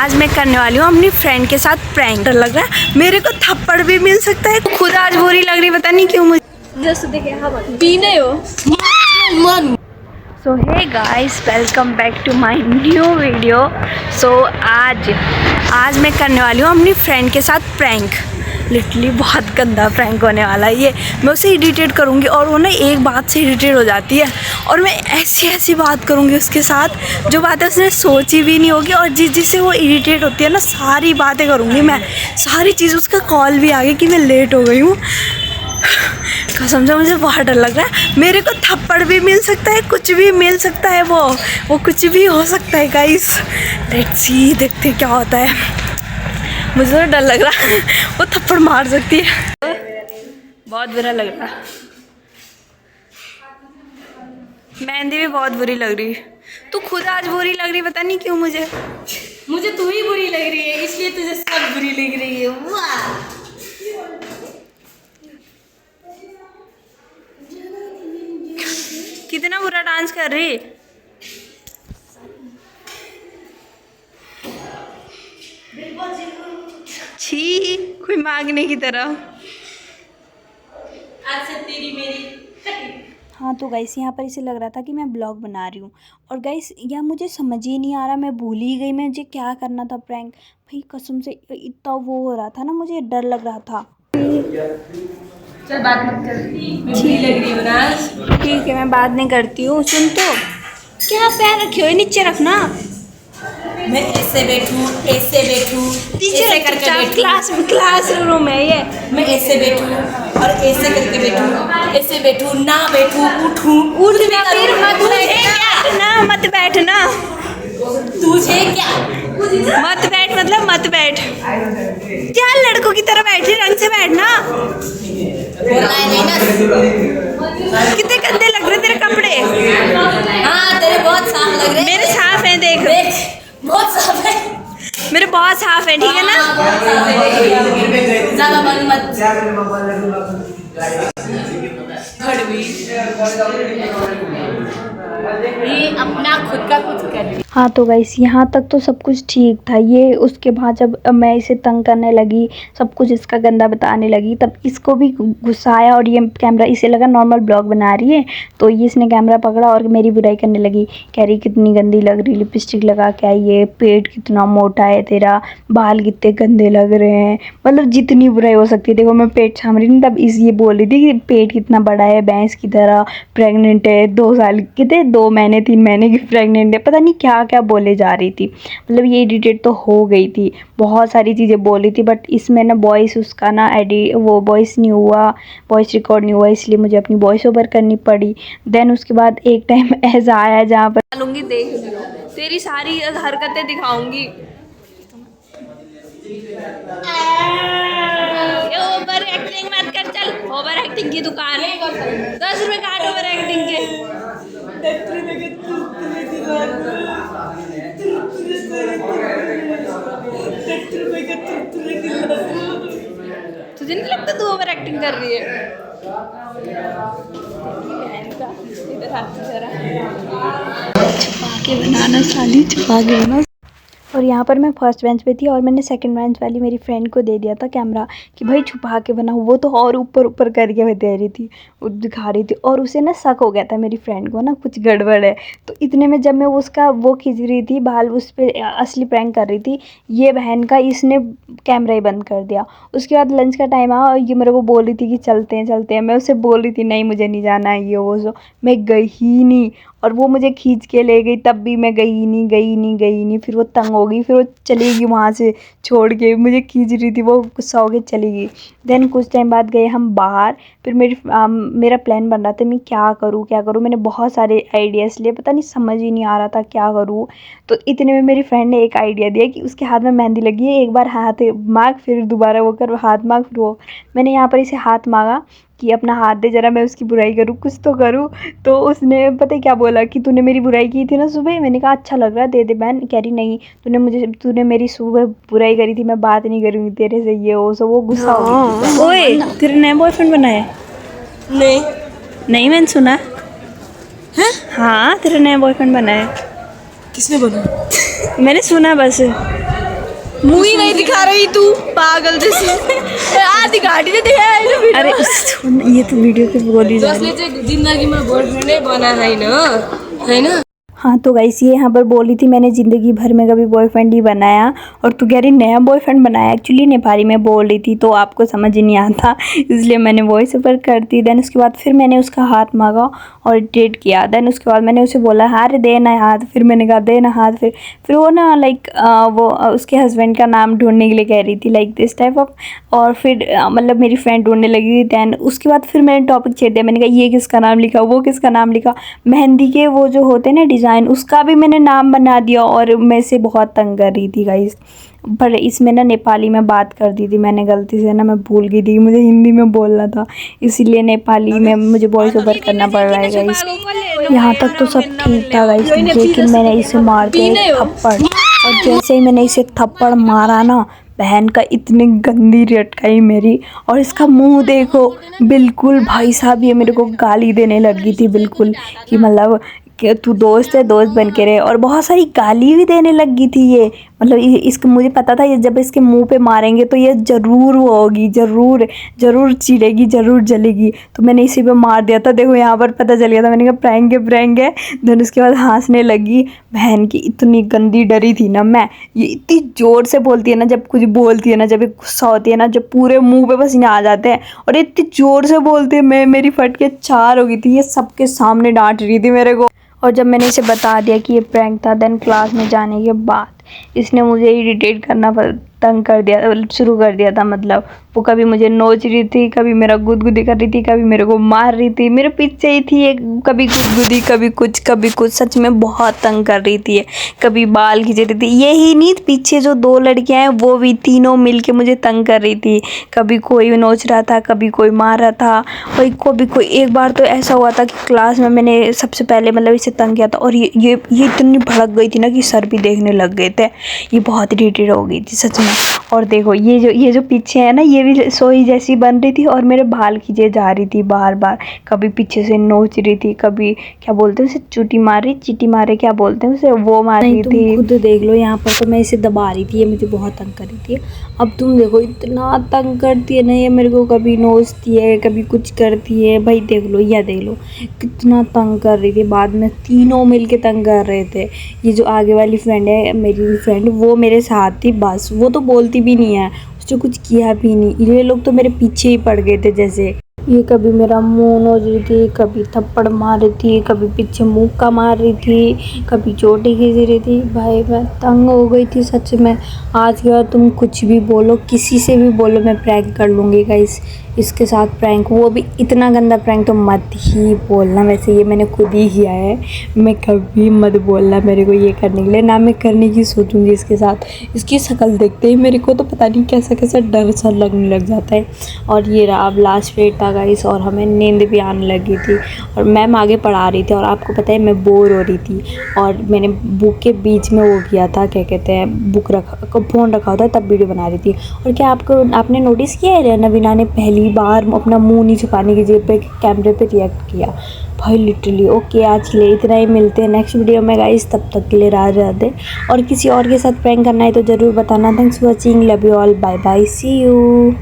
आज मैं करने वाली हूँ अपनी फ्रेंड के साथ प्रैंक। डर लग रहा है, मेरे को थप्पड़ भी मिल सकता है। खुद आज बुरी लग रही, पता नहीं क्यों मुझे। जस्ट देखे पीने हो। So hey guys, welcome back to my new video. So आज मैं करने वाली हूँ अपनी फ्रेंड के साथ प्रैंक। लिटरली बहुत गंदा प्रैंक होने वाला है ये। मैं उसे इरिटेट करूँगी और वो ना एक बात से इरिटेट हो जाती है, और मैं ऐसी बात करूँगी उसके साथ जो बातें उसने सोची भी नहीं होगी, और जिससे वो इरिटेट होती है ना, सारी बातें करूँगी मैं, सारी चीज़। उसका कॉल भी आ गया कि मैं लेट हो गई हूँ। कसम से मुझे बहुत डर लग रहा है। मेरे को थप्पड़ भी मिल सकता है, कुछ भी मिल सकता है, वो कुछ भी हो सकता है गाइस। लेट्स सी, देखते हैं क्या होता है। मुझे तो डर लग रहा है, वो थप्पड़ मार सकती है। बहुत बुरा लग रहा है। मेहंदी भी बहुत बुरी लग रही। तू खुद आज बुरी लग रही, पता नहीं क्यों मुझे तू ही बुरी लग रही है, इसलिए तुझे सब बुरी लग रही है। वाह, कितना बुरा डांस कर रही। छी, कोई मांगने की तरह। आज से तेरी मेरी। हाँ तो गाइस, यहाँ पर इसे लग रहा था कि मैं ब्लॉग बना रही हूँ, और गाइस यह मुझे समझ ही नहीं आ रहा, मैं भूल ही गई मुझे क्या करना था प्रैंक। भाई कसम से इतना वो हो रहा था ना, मुझे डर लग रहा था। चल बात मत कर, बुरी लग रही है। ठीक है, मैं बात नहीं करती हूँ। सुन तो, क्या पैर रखे हो, नीचे रखना। मैं ऐसे बैठूं, ऐसे करके बैठूं। क्लास रूम है ये। मैं ऐसे बैठूं और ऐसे करके बैठूं, ऐसे बैठूं ना बैठूं, उठना फिर मत बैठना, मत बैठना। तुझे क्या मत बैठ मतलब मत बैठ। क्या लड़कों की तरह बैठी, रंग से बैठना। बोलना है नहीं ना। कितने गंदे लग रहे तेरे कपड़े। हाँ तेरे बहुत साफ लग रहे हैं। मेरे साफ हैं, देख बहुत साफ है। मेरे बहुत साफ है, ठीक है ना। बहुत साफ है, ज़्यादा मन मत। ये अपना खुद का कुछ कर। हाँ तो गाइस, यहाँ तक तो सब कुछ ठीक था। ये उसके बाद जब मैं इसे तंग करने लगी, सब कुछ इसका गंदा बताने लगी, तब इसको भी गुस्सा आया, और ये कैमरा, इसे लगा नॉर्मल ब्लॉग बना रही है, तो ये इसने कैमरा पकड़ा और मेरी बुराई करने लगी। कह रही कितनी गंदी लग रही, लिपस्टिक लगा के आई है, पेट कितना मोटा है तेरा, बाल कितने गंदे लग रहे हैं, मतलब जितनी बुराई हो सकती है। देखो मैं पेट छाम रही थी, तब ये बोल रही थी कि पेट कितना बड़ा है, भैंस की तरह, प्रेग्नेंट है, 2 साल कितने 2 महीने 3 महीने की प्रेग्नेंट है, पता नहीं क्या क्या बोले जा रही थी। मतलब ये इरिटेट तो हो गई थी, बहुत सारी चीज़ें बोल रही थी, बट इसमें ना वॉइस उसका ना वो वॉइस नहीं हुआ, वॉइस रिकॉर्ड नहीं हुआ, इसलिए मुझे अपनी वॉइस ओवर करनी पड़ी। देन उसके बाद एक टाइम ऐसा आया जहाँ पर लूँगी, देख लियो, तेरी सारी हरकतें दिखाऊंगी। ओवर एक्टिंग मत कर, चल ओवर एक्टिंग की दुकान है, 10 रुपए काट ओवर एक्टिंग के। तुझे नहीं लगता तू ओवर एक्टिंग कर रही है? छुपा के बनाना साली, छुपा के बना। और यहाँ पर मैं फर्स्ट बेंच पे थी, और मैंने सेकंड बेंच वाली मेरी फ्रेंड को दे दिया था कैमरा कि भाई छुपा के बना। वो तो और ऊपर करके मैं दे रही थी, दिखा रही थी, और उसे ना शक हो गया था मेरी फ्रेंड को ना कुछ गड़बड़ है। तो इतने में जब मैं उसका वो खींच रही थी बाल, उस पर असली प्रैंक कर रही थी, ये बहन का इसने कैमरा ही बंद कर दिया। उसके बाद लंच का टाइम आया, और ये मेरे को बोल रही थी कि चलते हैं। मैं उसे बोल रही थी नहीं मुझे नहीं जाना है, ये वो सो। मैं गई ही नहीं, और वो मुझे खींच के ले गई, तब भी मैं गई नहीं। फिर वो तंग हो गई, फिर वो चली गई वहाँ से छोड़ के, मुझे खींच रही थी, वो गुस्सा हो के चली गई। देन कुछ टाइम बाद गए हम बाहर, फिर मेरा प्लान बन रहा था मैं क्या करूँ। मैंने बहुत सारे आइडियाज़ लिए, पता नहीं समझ ही नहीं आ रहा था क्या करूँ। तो इतने में मेरी फ्रेंड ने एक आइडिया दिया कि उसके हाथ में मेहंदी लगी है, एक बार हाथ मांग, फिर दोबारा वो कर, हाथ मांग, फिर वो। मैंने यहाँ पर इसे हाथ मांगा कि अपना हाथ दे जरा, मैं उसकी बुराई करूँ, कुछ तो करूँ। तो उसने पता है क्या बोला कि तूने मेरी बुराई की थी ना सुबह। मैंने कहा अच्छा लग रहा है, दे दे बहन। कह रही नहीं, तूने मेरी सुबह बुराई करी थी, मैं बात नहीं करूँगी तेरे से, ये वो। सो वो गुस्सा हो गई। ओए तेरे नया बॉयफ्रेंड बनाया? नहीं मैंने सुना है। हाँ तेरा नया बॉयफ्रेंड बनाया। किसने बोला? मैंने सुना बस। मुंह ही नहीं दिखा रही तू पागल जैसी आधी गाड़ी ने दिखाया है ना अरे ये तो वीडियो पे बोली जा रही है। जसले चाहिँ जिन्दगीमा बोयफ्रेन्डै बना हैन। हाँ तो गाइस ये यहाँ पर बोली थी मैंने ज़िंदगी भर में कभी बॉयफ्रेंड ही बनाया, और तू कह रही नया बॉयफ्रेंड बनाया। एक्चुअली नेपाली में बोल रही थी तो आपको समझ ही नहीं आता, इसलिए मैंने वॉइस ओवर कर दी। देन उसके बाद फिर मैंने उसका हाथ मांगा और डेट किया। देन उसके बाद मैंने उसे बोला अरे दे ना हाथ, फिर मैंने कहा दे ना हाथ। फिर वो ना लाइक वो उसके हस्बैंड का नाम ढूंढने के लिए कह रही थी, लाइक दिस टाइप ऑफ। और फिर मतलब मेरी फ्रेंड ढूंढने लगी थी। दैन उसके बाद फिर मैंने टॉपिक छेड़ दिया। मैंने कहा ये किसका नाम लिखा, वो किसका नाम लिखा। मेहंदी के वो जो होते हैं ना डिज़ाइन, उसका भी मैंने नाम बना दिया और मैं से बहुत तंग कर रही थी गाइस। पर इसमें ना नेपाली में बात कर दी थी मैंने गलती से ना, मैं भूल गई थी, मुझे हिंदी में बोलना था, इसीलिए नेपाली में मुझे वॉइस ओवर करना पड़ रहा है गाइस। यहाँ तक तो सब ठीक था गाइस, लेकिन मैंने इसे मार दिया एक थप्पड़। और जैसे ही मैंने इसे थप्पड़ मारा ना, बहन का इतनी गंदी रटकाई मेरी। और इसका मुंह देखो, बिल्कुल भाई साहब ये मेरे को गाली देने लगी थी बिल्कुल, कि मतलब कि तू दोस्त है, दोस्त बन के रहे। और बहुत सारी गाली भी देने लगी थी ये, मतलब इसको मुझे पता था ये जब इसके मुंह पे मारेंगे तो ये ज़रूर वो होगी, ज़रूर चिढ़ेगी, ज़रूर जलेगी। तो मैंने इसी पे मार दिया था। देखो यहाँ पर पता चल गया था, मैंने कहा प्रैंक है। देन उसके बाद हंसने लगी। बहन की इतनी गंदी डरी थी ना मैं, ये इतनी ज़ोर से बोलती है ना, जब कुछ बोलती है ना, जब ये गुस्सा होती है ना, जब पूरे मुँह पे पसीने आ जाते हैं, और इतनी ज़ोर से बोलती है, मेरी फट के चार हो गई थी। ये सबके सामने डांट रही थी मेरे को। और जब मैंने इसे बता दिया कि ये प्रैंक था, देन क्लास में जाने के बाद इसने मुझे इरिटेट करना तंग कर दिया, शुरू कर दिया था। मतलब वो कभी मुझे नोच रही थी, कभी मेरा गुदगुदी कर रही थी, कभी मेरे को मार रही थी, मेरे पीछे ही थी एक, कभी गुदगुदी, कभी कुछ। सच में बहुत तंग कर रही थी। कभी बाल खींच रही थी। यही नहीं, पीछे जो 2 लड़कियां हैं वो भी तीनों मिलके मुझे तंग कर रही थी। कभी कोई नोच रहा था, कभी कोई मार रहा था, और कभी कोई। एक बार तो ऐसा हुआ था कि क्लास में मैंने सबसे पहले मतलब इसे तंग किया था, और ये इतनी भड़क गई थी ना कि सर भी देखने लग गए थे। ये बहुत इरिटेट हो गई थी सच में। और देखो ये जो पीछे है ना, ये भी सोई जैसी बन रही थी, और मेरे बाल खींचे जा रही थी बार। कभी पीछे से नोच रही थी, कभी क्या बोलते हैं उसे, चीटी मारे क्या बोलते हैं उसे, वो मार रही थी। खुद देख लो, यहाँ पर तो मैं इसे दबा रही थी, ये मुझे बहुत तंग कर रही थी। अब तुम देखो इतना तंग करती है ना ये मेरे को, कभी नोचती है, कभी कुछ करती है। भाई देख लो, यह देख लो कितना तंग कर रही थी। बाद में तीनों मिल के तंग कर रहे थे। ये जो आगे वाली फ्रेंड है, मेरी फ्रेंड, वो मेरे साथ थी बस, वो तो बोलती भी नहीं है, उसने कुछ किया भी नहीं। ये लोग तो मेरे पीछे ही पड़ गए थे। जैसे ये कभी मेरा मुंह नोच रही थी, कभी थप्पड़ मार रही थी, कभी पीछे मुक्का मार रही थी, कभी चोटी खींच रही थी। भाई मैं तंग हो गई थी सच में। आज के बाद तुम कुछ भी बोलो, किसी से भी बोलो, मैं प्रैंक कर लूँगी गाइस इसके साथ प्रैंक, वो भी इतना गंदा प्रैंक तो मत ही बोलना। वैसे ये मैंने खुद ही किया है, मैं कभी मत बोलना मेरे को ये करने के लिए, ना मैं करने की सोचूंगी इसके साथ। इसकी शक्ल देखते ही मेरे को तो पता नहीं कैसा डर सा लगने लग जाता है। और ये रहा अब लास्ट पीरियड था गाइस, और हमें नींद भी आने लगी थी, और मैम आगे पढ़ा रही थी, और आपको पता है मैं बोर हो रही थी, और मैंने बुक के बीच में वो किया था, क्या कहते हैं, फ़ोन रखा होता है तब वीडियो बना रही थी। और क्या आपने नोटिस किया है, नवीना ने पहली बार अपना मुंह नहीं छुपाने की जगह पे कैमरे पे रिएक्ट किया भाई, लिटरली। ओके, आज के लिए इतना ही, मिलते हैं नेक्स्ट वीडियो में गाइस, तब तक के लिए राधे राधे। और किसी और के साथ प्रैंक करना है तो ज़रूर बताना। Thanks for watching, love you all, bye bye, see you.